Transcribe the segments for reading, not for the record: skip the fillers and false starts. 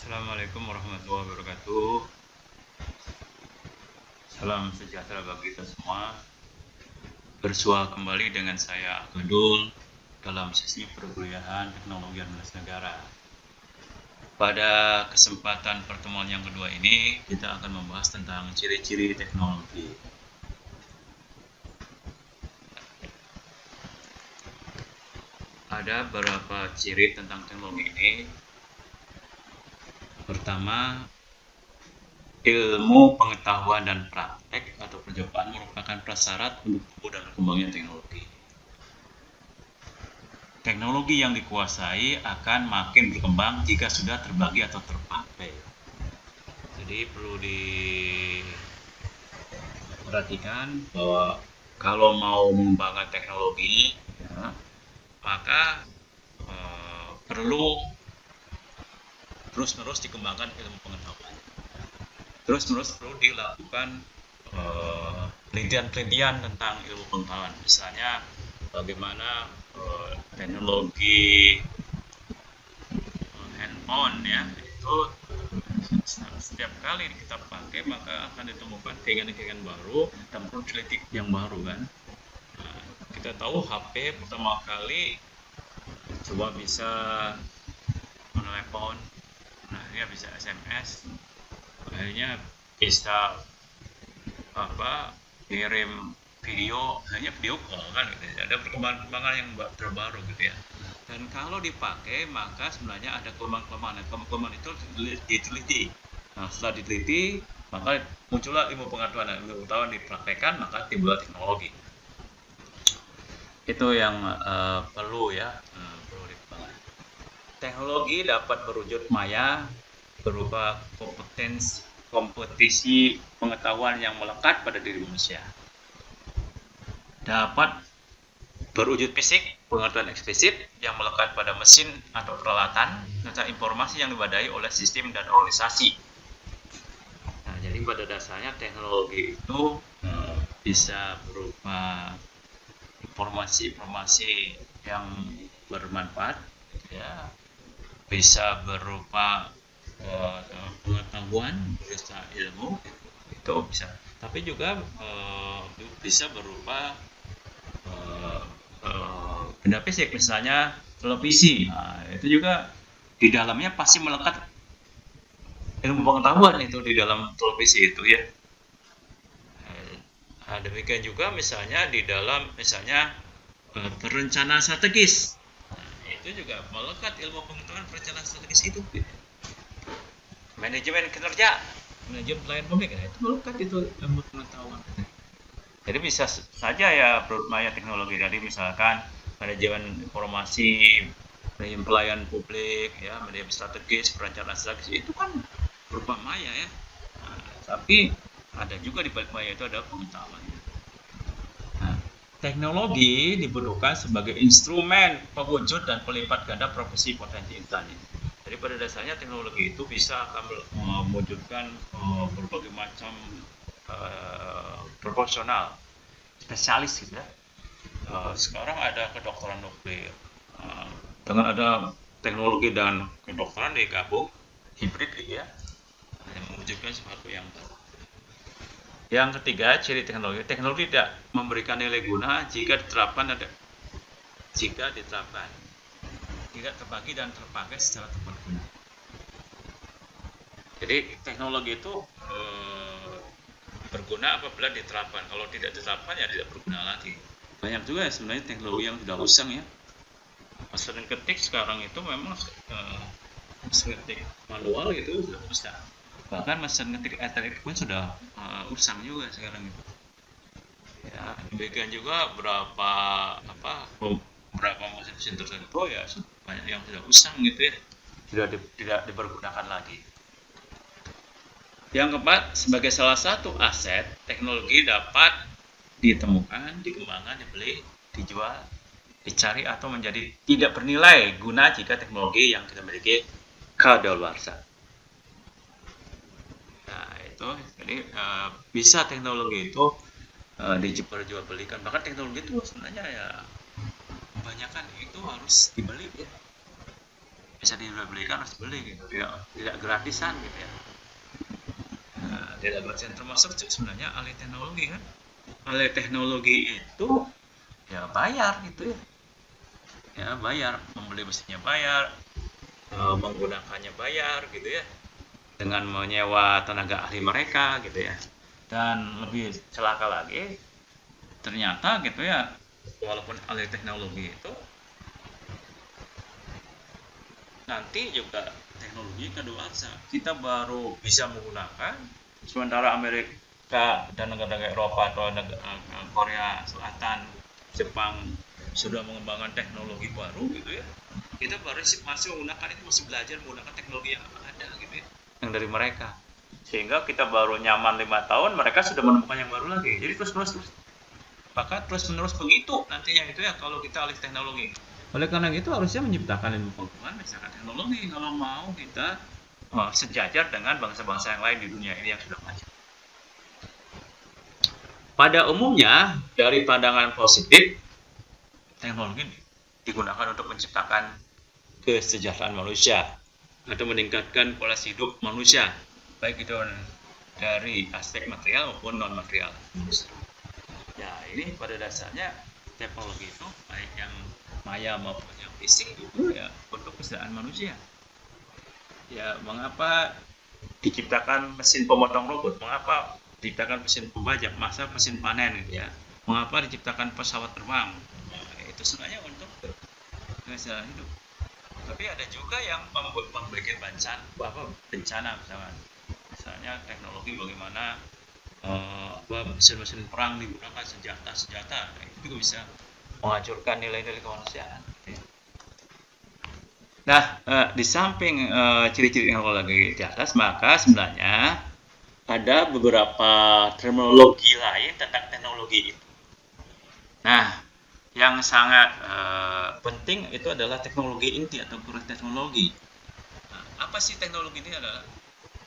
Assalamualaikum warahmatullahi wabarakatuh. Salam sejahtera bagi kita semua. Bersua kembali dengan saya Abdul dalam sesi perkuliahan teknologi administrasi negara. Pada kesempatan pertemuan yang kedua ini, kita akan membahas tentang ciri-ciri teknologi. Ada beberapa ciri tentang teknologi ini. Pertama, ilmu, pengetahuan, dan praktek atau percobaan merupakan prasyarat untuk tumbuh dan berkembangnya teknologi. Teknologi yang dikuasai akan makin berkembang jika sudah terbagi atau terpakai. Jadi perlu diperhatikan bahwa kalau mau mengembangkan teknologi, ya, maka perlu terus-menerus dikembangkan ilmu pengetahuan. Terus-menerus perlu dilakukan penelitian-penelitian tentang ilmu pengetahuan. Misalnya bagaimana teknologi handphone ya, itu setiap kali kita pakai maka akan ditemukan keinginan-keinginan baru dan perlu teliti yang baru kan. Nah, kita tahu HP pertama kali coba bisa menelepon, nah dia bisa SMS, akhirnya bisa kirim video, hanya video call kan gitu. Ada perkembangan yang terbaru gitu ya. Dan kalau dipakai maka sebenarnya ada kelemahan-kelemahan. Kelemahan itu diteliti. Nah, setelah diteliti maka muncullah ilmu pengetahuan. Ilmu pengetahuan dipraktekkan maka timbul teknologi. Itu yang perlu ya, perlu dikembangkan. Teknologi dapat berwujud maya berupa kompetisi pengetahuan yang melekat pada diri manusia. Dapat berwujud fisik, pengetahuan eksplisit yang melekat pada mesin atau peralatan, serta informasi yang diwadai oleh sistem dan organisasi. Nah, jadi pada dasarnya teknologi itu bisa berupa informasi-informasi yang bermanfaat, ya, bisa berupa pengetahuan, bisa ilmu, itu bisa. Tapi juga bisa berupa benda fisik, misalnya televisi. Nah, itu juga di dalamnya pasti melekat ilmu pengetahuan itu di dalam televisi itu ya. Nah, demikian juga misalnya di dalam perencanaan strategis. Nah, itu juga melekat ilmu pengetahuan perencanaan strategis itu. Manajemen kinerja, manajemen pelayanan publik, nah, itu melekat itu ilmu pengetahuan. Jadi bisa saja ya maya teknologi. Jadi misalkan manajemen informasi, manajemen pelayanan publik, ya, manajemen strategis, perencanaan strategis itu kan berupa maya ya. Nah, tapi ada juga di balik maya itu ada pengetahuan. Nah, teknologi dibutuhkan sebagai instrumen pewujud dan pelipat ganda profesi potensi insan. Jadi pada dasarnya teknologi itu bisa akan mewujudkan berbagai macam profesional, spesialis gitu ya. Sekarang ada kedokteran nuklir, dengan ada teknologi dan kedokteran digabung hibrid gitu ya, mewujudkan sesuatu yang baru. Yang ketiga, ciri teknologi. Teknologi tidak memberikan nilai guna jika diterapkan tidak terbagi dan terpakai secara tepat guna. Jadi teknologi itu berguna apabila diterapkan. Kalau tidak diterapkan ya tidak berguna lagi. Banyak juga ya sebenarnya teknologi yang sudah usang ya. Mesin ketik sekarang itu memang mesin ketik manual itu sudah usang. Bahkan mesin ketik elektrik pun sudah usang juga sekarang itu. Ya, demikian juga beberapa mesin tertentu ya banyak yang sudah usang gitu ya, sudah tidak dipergunakan lagi. Yang keempat, sebagai salah satu aset, teknologi dapat ditemukan, dikembangkan, dibeli, dijual, dicari atau menjadi tidak bernilai guna jika teknologi yang kita miliki kadaluarsa. Nah, itu jadi bisa teknologi itu dijual-belikan. Bahkan teknologi itu sebenarnya ya kebanyakan itu harus dibeli ya. bisa dibelikan harus beli gitu, tidak gratisan gitu ya. Nah, tidak gratisan termasuk sebenarnya alih teknologi kan. Alih teknologi itu ya bayar gitu ya. Ya bayar, membeli mesinnya bayar, menggunakannya bayar gitu ya, dengan menyewa tenaga ahli mereka gitu ya. Dan lebih celaka lagi, ternyata gitu ya, walaupun alih teknologi itu nanti juga teknologi kadaluarsa, kita baru bisa menggunakan, sementara Amerika dan negara-negara Eropa atau Korea Selatan, Jepang sudah mengembangkan teknologi baru gitu ya, kita baru masih menggunakan itu, masih belajar menggunakan teknologi yang ada gitu ya, yang dari mereka, sehingga kita baru nyaman 5 tahun, mereka sudah menemukan yang baru lagi. Jadi terus maka terus menerus begitu nantinya itu ya kalau kita alih teknologi. Oleh karena itu harusnya menciptakan ilmu pengetahuan misalkan teknologi kalau mau kita sejajar dengan bangsa-bangsa yang lain di dunia ini yang sudah maju. Pada umumnya dari pandangan positif, teknologi digunakan untuk menciptakan kesejahteraan manusia atau meningkatkan kualitas hidup manusia, baik itu dari aspek material maupun non material. Ya ini pada dasarnya teknologi itu baik yang maya maupun yang fisik itu ya untuk kesejahteraan manusia. Ya mengapa diciptakan mesin pemotong robot, mengapa diciptakan mesin pembajak, masa mesin panen gitu ya, mengapa diciptakan pesawat terbang, nah, itu sebenarnya untuk kesejahteraan hidup. Tapi ada juga yang membuat bencana misalnya teknologi bagaimana mesin-mesin perang digunakan senjata, nah, itu juga bisa menghancurkan nilai-nilai kemanusiaan. Nah, di samping ciri-ciri teknologi di atas, maka sebenarnya ada beberapa terminologi lain tentang teknologi itu. Nah, yang sangat penting itu adalah teknologi inti atau core teknologi. Nah, apa sih teknologi ini? Adalah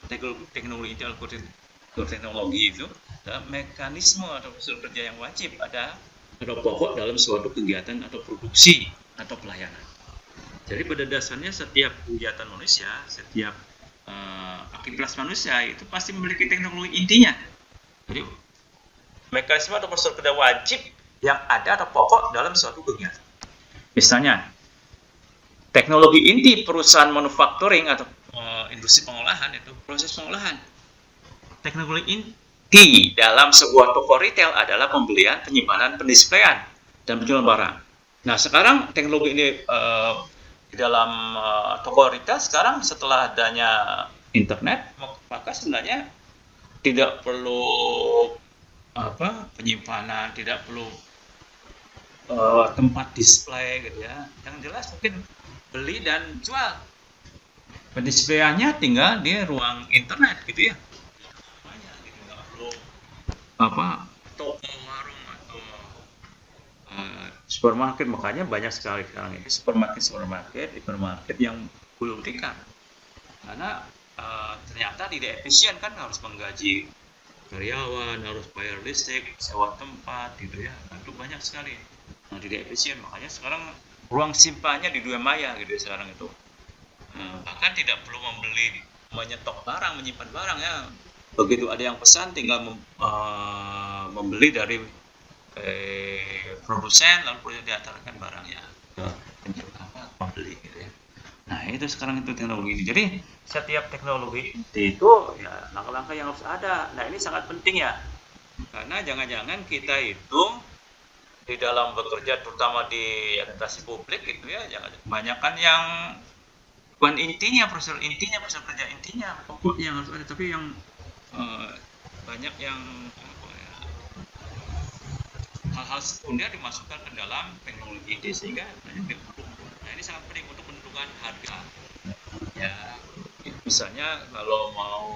teknologi inti atau core teknologi itu adalah mekanisme atau prosedur kerja yang wajib ada atau pokok dalam suatu kegiatan atau produksi atau pelayanan. Jadi pada dasarnya setiap kegiatan manusia, setiap aktivitas manusia itu pasti memiliki teknologi intinya. Jadi mekanisme atau prosedur kerja wajib yang ada atau pokok dalam suatu kegiatan. Misalnya, teknologi inti perusahaan manufacturing atau industri pengolahan itu proses pengolahan. Teknologi inti dalam sebuah toko retail adalah pembelian, penyimpanan, pendisplayan, dan penjualan barang. Nah, sekarang teknologi ini di dalam toko retail sekarang setelah adanya internet, maka sebenarnya tidak perlu penyimpanan, tidak perlu tempat display gitu ya. Yang jelas mungkin beli dan jual. Pendisplayannya tinggal di ruang internet gitu ya. Gitu, nggak perlu toko, warung atau supermarket. Makanya banyak sekali sekarang ini supermarket yang belum tingkat, karena ternyata tidak efisien kan, harus menggaji karyawan, harus bayar listrik, sewa tempat gitu ya, itu banyak sekali. Nah, tidak efisien, makanya sekarang ruang simpannya di dunia maya gitu ya, sekarang itu. Bahkan tidak perlu menyetok barang, menyimpan barang ya. Begitu ada yang pesan tinggal membeli dari produsen, lalu produsen diantarkan barangnya ke pembeli gitu ya. Nah itu sekarang itu teknologi ini. Jadi setiap teknologi itu ya langkah-langkah yang harus ada. Nah ini sangat penting ya, karena jangan-jangan kita itu di dalam bekerja, terutama di administrasi publik gitu ya, jangan kebanyakan yang bukan intinya, prosedur kerja intinya, pokoknya yang harus ada, tapi yang banyak yang hal-hal sekunder dimasukkan ke dalam teknologi ini sehingga banyak diperlukan. Nah ini sangat penting untuk menentukan harga. Ya, misalnya kalau mau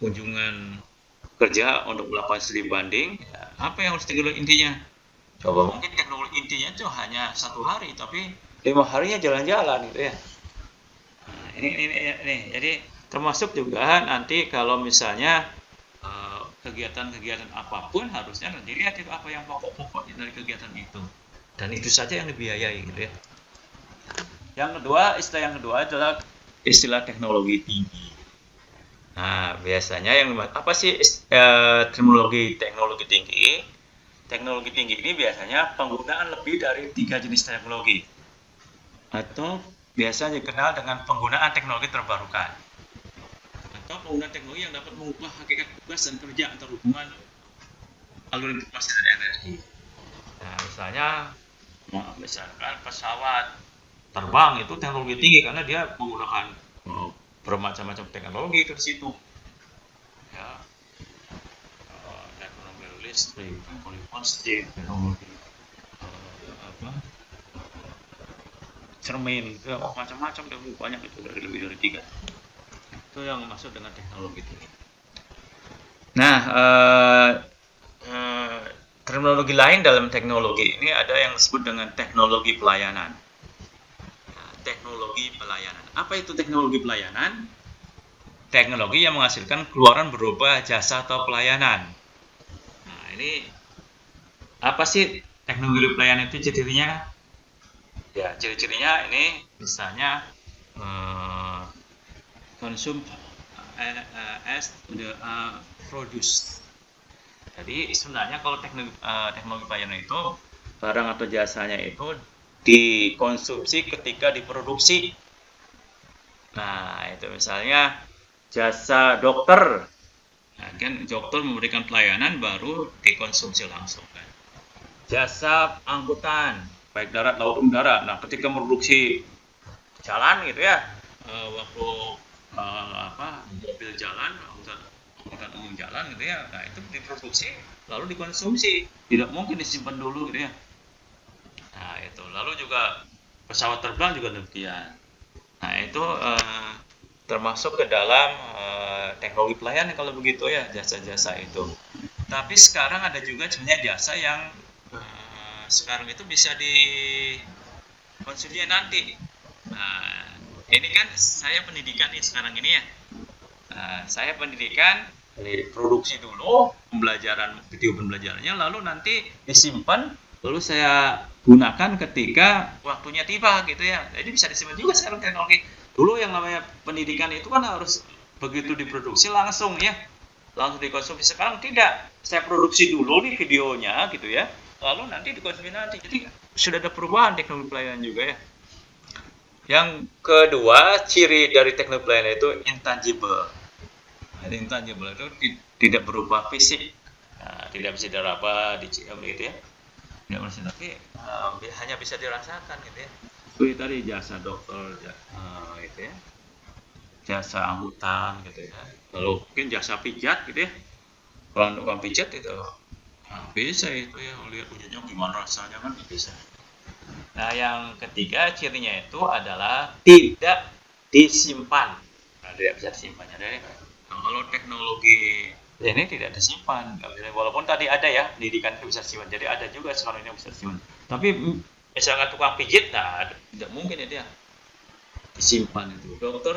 kunjungan kerja untuk melakukan studi banding, ya, apa yang harus teknologi intinya? Coba mungkin teknologi intinya itu hanya 1 hari, tapi 5 harinya jalan-jalan gitu ya. Nah, ini jadi termasuk juga nanti kalau misalnya kegiatan-kegiatan apapun harusnya dilihat itu apa yang pokok-pokoknya dari kegiatan itu, dan itu saja yang dibiayai gitu ya. Istilah yang kedua adalah istilah teknologi tinggi. Nah, biasanya apa sih teknologi tinggi? Teknologi tinggi ini biasanya penggunaan lebih dari 3 jenis teknologi, atau biasanya dikenal dengan penggunaan teknologi terbarukan, atau penggunaan teknologi yang dapat mengubah hakikat tugas dan kerja antar hubungan alur informasi dan energi. Nah, misalkan pesawat terbang itu teknologi tinggi karena dia menggunakan bermacam-macam teknologi ke situ. Ya, teknologi listrik, teknologi plastik, teknologi cermin, ya, macam-macam banyak itu lebih dari 3. Itu yang masuk dengan teknologi tinggi. Nah, terminologi lain dalam teknologi ini ada yang disebut dengan teknologi pelayanan. Nah, teknologi pelayanan. Apa itu teknologi pelayanan? Teknologi yang menghasilkan keluaran berupa jasa atau pelayanan. Nah, ini apa sih teknologi pelayanan itu ciri-cirinya? Ya, ciri-cirinya ini misalnya consume as the produce. Jadi sebenarnya kalau teknologi pelayanan itu barang atau jasanya itu dikonsumsi ketika diproduksi. Nah, itu misalnya jasa dokter. Nah, kan dokter memberikan pelayanan baru dikonsumsi langsung kan. Jasa angkutan, baik darat, laut, udara. Nah, ketika memproduksi jalan gitu ya, waktu mobil jalan, angkutan umum jalan gitu ya, nah itu diproduksi lalu dikonsumsi, tidak mungkin disimpan dulu gitu ya. Nah itu, lalu juga pesawat terbang juga demikian. Nah itu termasuk ke dalam teknologi pelayanan kalau begitu ya, jasa-jasa itu. Tapi sekarang ada juga sebenarnya jasa yang sekarang itu bisa dikonsumsi nanti. Nah, ini kan saya pendidikan nih sekarang ini ya. Saya pendidikan produksi dulu video pembelajarannya, lalu nanti disimpan, lalu saya gunakan ketika waktunya tiba gitu ya. Jadi bisa disimpan juga sekarang teknologi. Dulu yang namanya pendidikan itu kan harus begitu diproduksi langsung ya, langsung dikonsumsi. Sekarang tidak, saya produksi dulu nih videonya gitu ya, lalu nanti dikonsumsi nanti. Jadi sudah ada perubahan teknologi pelayanan juga ya. Yang kedua, ciri dari teknologi pelayanan itu intangible. Intangible itu tidak berupa fisik, tidak bisa diraba, dicium gitu ya. Tidak bisa, tapi hanya bisa dirasakan gitu ya. Seperti tadi jasa dokter, gitu ya. Jasa angkutan gitu ya. Lalu mungkin jasa pijat gitu ya. Kalau tukang pijat itu bisa itu ya, lihat wujudnya gimana rasanya kan bisa. Nah, yang ketiga cirinya itu adalah tidak disimpan. Nah, tidak bisa disimpan. Jadi, kalau teknologi ini tidak disimpan, walaupun tadi ada ya pendidikan itu bisa disimpan. Jadi ada juga sekarang ini yang bisa disimpan. Tapi misalkan tukang pijit, nah tidak mungkin ya dia disimpan itu. Dokter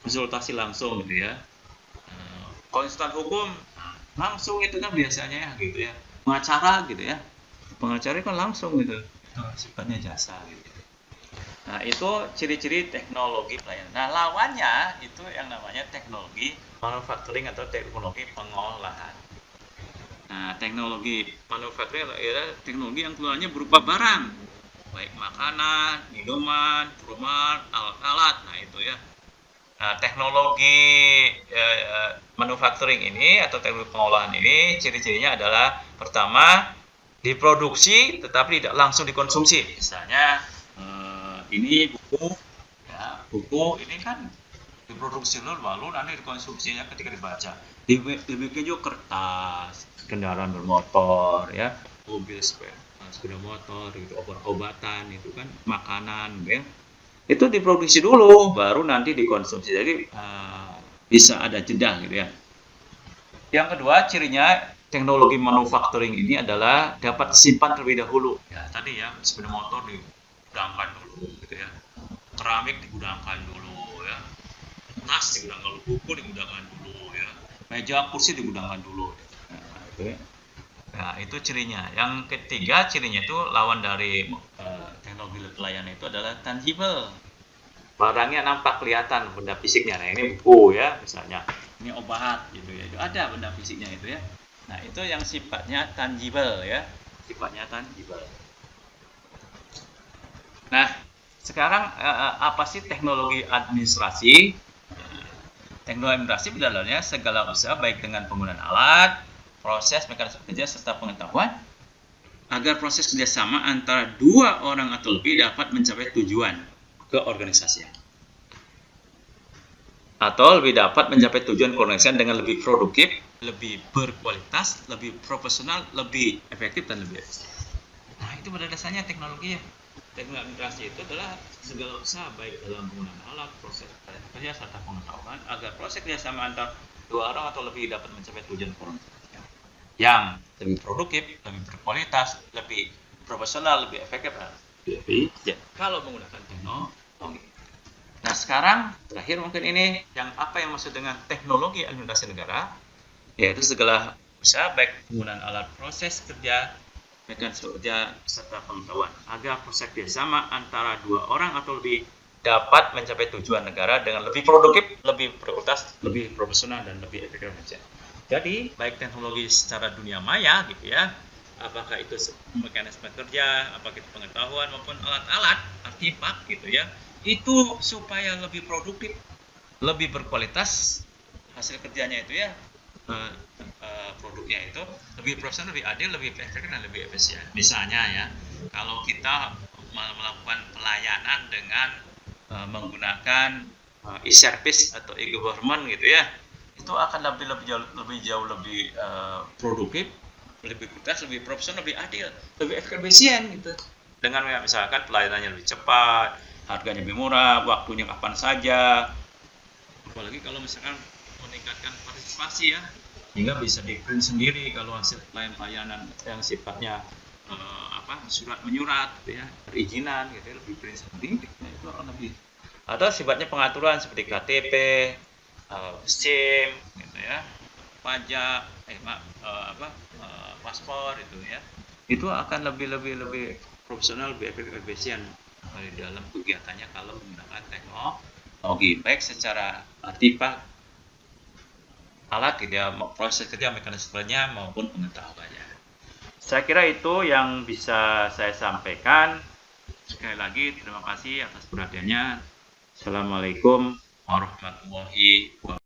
konsultasi langsung gitu ya. Konsultan hukum langsung itu kan biasanya ya gitu ya. Pengacara gitu ya. Pengacara kan langsung gitu. Sifatnya jasa gitu. Nah, itu ciri-ciri teknologi pelayanan. Nah, lawannya itu yang namanya teknologi manufacturing atau teknologi pengolahan. Nah, teknologi manufacturing adalah teknologi yang keluarnya berupa barang, baik makanan, minuman, perumahan, alat-alat. Nah, itu ya. Nah, teknologi manufacturing ini atau teknologi pengolahan ini ciri-cirinya adalah pertama, diproduksi tetapi tidak langsung dikonsumsi. Misalnya ini buku ya, buku ini kan diproduksi dulu lalu nanti dikonsumsinya ketika dibaca. Dibikin juga kertas, kendaraan bermotor ya, mobil sepeda motor itu, obat-obatan itu kan, makanan ya. Itu diproduksi dulu baru nanti dikonsumsi. Jadi bisa ada jeda gitu ya. Yang kedua cirinya teknologi manufacturing ini adalah dapat disimpan terlebih dahulu. Ya, tadi ya, sepeda motor digudangkan dulu gitu ya. Keramik digudangkan dulu ya. Tas digudangkan dulu, buku digudangkan dulu ya. Meja, kursi digudangkan dulu. Nah, itu ya. Nah, itu cirinya. Yang ketiga cirinya itu lawan dari teknologi pelayanan itu adalah tangible. barangnya nampak kelihatan benda fisiknya. Nah ini buku ya misalnya, ini obat gitu ya, itu ada benda fisiknya itu ya. Nah itu yang sifatnya tangible ya, sifatnya tangible. Nah sekarang apa sih teknologi administrasi? Teknologi administrasi berjalannya segala usaha baik dengan penggunaan alat, proses, mekanisme kerja serta pengetahuan agar proses kerjasama antara dua orang atau lebih dapat mencapai tujuan keorganisasian atau lebih dapat mencapai tujuan keorganisasian dengan lebih produktif, lebih berkualitas, lebih profesional, lebih efektif dan lebih efisien. Nah itu pada dasarnya teknologi ya. Teknologi administrasi itu adalah segala usaha baik dalam penggunaan alat, proses kerja serta pengetahuan agar proses kerjasama antar dua orang atau lebih dapat mencapai tujuan keorganisasian yang lebih produktif, lebih berkualitas, lebih profesional, lebih efektif, lebih efisien kalau menggunakan teknologi. Nah sekarang terakhir mungkin ini yang apa yang maksud dengan teknologi administrasi negara, yaitu segala usaha baik penggunaan alat, proses kerja, mekanisme kerja serta pengetahuan agar proses kerjasama antara dua orang atau lebih dapat mencapai tujuan negara dengan lebih produktif, lebih berkualitas, lebih profesional dan lebih efektif. Jadi baik teknologi secara dunia maya gitu ya, apakah itu mekanisme kerja, apakah itu pengetahuan maupun alat-alat, artefak gitu ya, itu supaya lebih produktif, lebih berkualitas hasil kerjanya itu ya, produknya itu lebih profesional, lebih adil, lebih efektif dan lebih efisien. Misalnya ya, kalau kita melakukan pelayanan dengan menggunakan e-service atau e-government gitu ya, itu akan lebih jauh lebih produktif, lebih kualitas, lebih profesional, lebih adil, lebih efisien gitu. Dengan misalkan pelayanannya lebih cepat, harganya lebih murah, waktunya kapan saja. Apalagi kalau misalkan meningkatkan partisipasi ya, hingga bisa di-print sendiri kalau hasil pelayanan yang sifatnya surat menyurat gitu ya, perizinan gitu ya, lebih print sendiri. Nah, itu akan lebih. Atau sifatnya pengaturan seperti KTP, SIM gitu ya, pajak, paspor itu ya. Itu akan lebih profesional, lebih efisien di dalam kegiatannya kalau menggunakan teknologi baik secara artefak, alat gitu ya, proses kerja, mekanismenya maupun pengetahuannya. Saya kira itu yang bisa saya sampaikan. Sekali lagi terima kasih atas perhatiannya. Assalamualaikum warahmatullahi wabarakatuh.